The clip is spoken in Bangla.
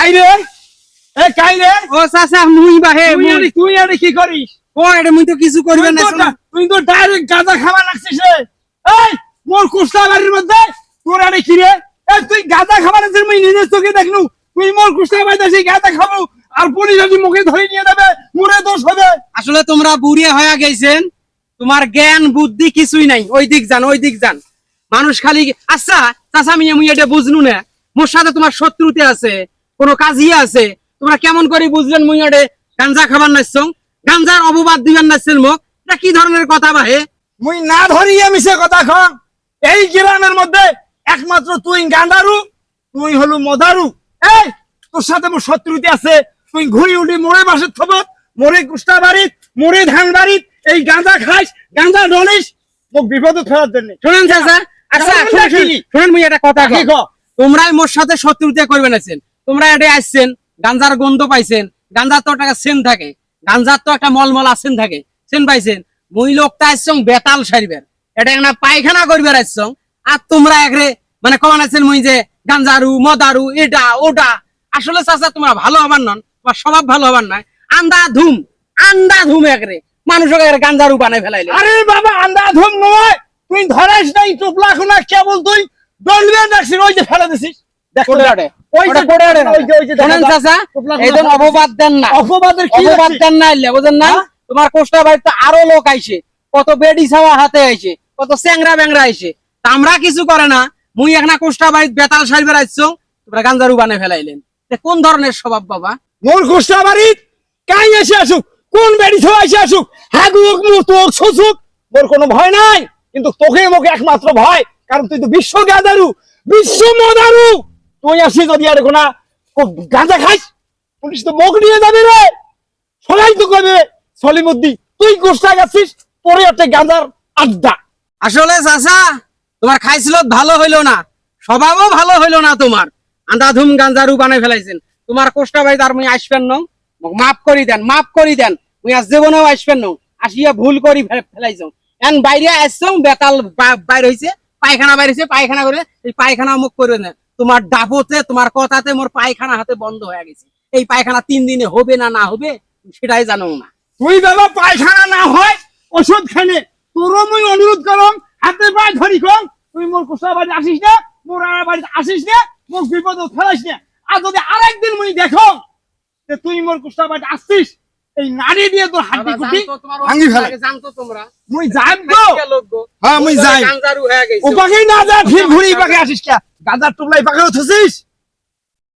কাইরে এ কাইরে ও চাচা মুই বাহে তুই আরে কি করিস? ও এটা মুই তো কিছু করবে না। তুই তো ডাইরেক্ট গাঁজা খাওয়া লাগছিস রে। এই মোর কুষ্টা বাড়ির মধ্যে তোর আরে কি রে? এই তুই গাঁজা খাবার আছে মুই নিজের চোখে দেখনু। তুই মোর কুষ্টা বাড়িতে সেই গাঁজা খাবো আর পুলিশ যদি মুখে ধরে নিয়ে যাবে মুরে দোষ হবে। আসলে তোমরা বুড়িয়ে হয়ে গেছেন, তোমার জ্ঞান বুদ্ধি কিছুই নাই। ওই দিক যান, ওই দিক যান। মানুষ খালি আচ্ছা চাচা মিয়া মুই এটা বুঝলু না, মোর সাথে তোমার শত্রুতে আছে, কোনো কাজিয়ে আছে। তোমরা কেমন করে বুঝলেন মুই এটা গাঞ্জা খাবার নাইছ? গাঞ্জার অপবাদ দিবেন নাইছেন মুখ? এটা কি ধরনের কথা বাহে? মুই না ধরিয়ে মিশে কথা কম। এই গ্রামের মধ্যে একমাত্র তুই গাঁদারু, তুই হলু মদারু। এই তোর সাথে মোর শত্রুতে আছে। তুই ঘুরি উঠি মোরে বাসের থবত, মোরে কুষ্টা বাড়িত, মোরে ধান বাড়িত এই গাঁজা খাইস, গাঁজা ডলিস, মোক বিপদে ফেলার জন্য। শুনেন চাচা, আচ্ছা শুনেন মুই একটা কথা কি কই। ক? তোমরাই মোর সাথে শত্রুতা করবেন আছেন। তোমরা এটা আসছেন, গাঞ্জার গন্ধ পাইছেন। গাঞ্জার তো একটা সেন থাকে, গাঞ্জার তো একটা মলমলা সেন থাকে, সেন পাইছেন। মুই লোকটা আসছং বেতাল সারিবেন, এটা একটা পায়খানা করবার আসছং। আর তোমরা একরে মানে কমান আছেন মুই যে গাঞ্জারু মদারু এটা ওটা। আসলে চাচা তোমরা ভালো হবার নন, বা স্বভাব ভালো হবার নয়। আন্দা ধুম একরে মানুষকে গাঞ্জারু বানাই ফেলাইলে। আরে বাবা আন্দা ধুম নয়, তুই ধরাইস নাই টোপলা খুনা কেবল তুই ডলবে দেখছিস ওই যে ফেলে দিছিস। দেখ ওই যে শোনেন চাচা, এইজন অপবাদ দেন না, অপবাদের কি অপবাদ দেন না, বুঝেন না? তোমার কোষ্টা বাড়িতে আরো লোক আইছে, কত বেডি ছাওয়া হাতে আইছে, কত চ্যাংরা ব্যাংরা আইছে। তা আমরা কিছু করে না, মুই একটা কোষ্টা বাড়িতে বেতাল সারিবার আইছো, তোমরা গাঞ্জারু বানাই ফেলাইলেন। কোন ধরনের স্বভাব বাবা? মোর কুষ্টা বাড়িত কাই এসে আসুক, কোন বেড়ি ছো এসে আসুক, হাগুক মুতুক ছুচুক, মোর কোনো ভয় নাই। কিন্তু তোকে মোকে একমাত্র ভয়, কারণ তুই তো বিশ্ব গাঁজারু, বিশ্ব মদারু। তুই আসি যদি আর কোনা গাঁজা খাইস, পুলিশ তো মুখ নিয়ে যাবে রে। সবাই তো করবে সলিমুদ্দি তুই কুষ্টা গেছিস, তোরে একটা গাঁজার আড্ডা। আসলে চাচা তোমার খাইছিল ভালো হইলো না, স্বভাবও ভালো হইলো না তোমার। আন্ধাধুম গাঞ্জারু বানাই ফেলাইছেন। তোমার কোষ্টা বাড়িতে আর মুই আসবেন ন, মাফ করি দেন, মাফ করি দেন। মুই আজ জীবনেও আসবেন ন, আসিয়া ভুল করি ফেলাইছ। এন বাইরে আসছং বেতাল বাইর হইছে, পায়খানা বাইর হইছে, পায়খানা করে এই পায়খানা মুখ করবে না। তোমার ডাবতে তোমার কথাতে মোর পায়খানা হাতে বন্ধ হয়ে গেছে। এই পায়খানা 3 দিনে হবে না না হবে সেটাই জানো না। তুই বাবা পায়খানা না হয় ওষুধ খানে তোরও মুই অনুরোধ করম, হাতে পায়ে ধরি কম, তুই মোর কুষ্টা বাড়ি আসিস না, মোর বাড়িতে আসিস না, মোর বিপদ ফেলাইস না। আর যদি আরেকদিন মুই দেখো যে তুই মোর কুষ্টা বাড়িতে আসছিস, এই নাড়ি দিয়ে তোর হাড্ডি কুটি ভাঙি ফেলাই। জানতো তোমরা মুই যাই তো, হ্যাঁ মুই যাই। গাঞ্জারু হয়ে গেছে। ওপাকেই না যা, ফির ঘুরি পাকে আসিস কে? গাঁজার টুপলাই পাকে উঠছিস।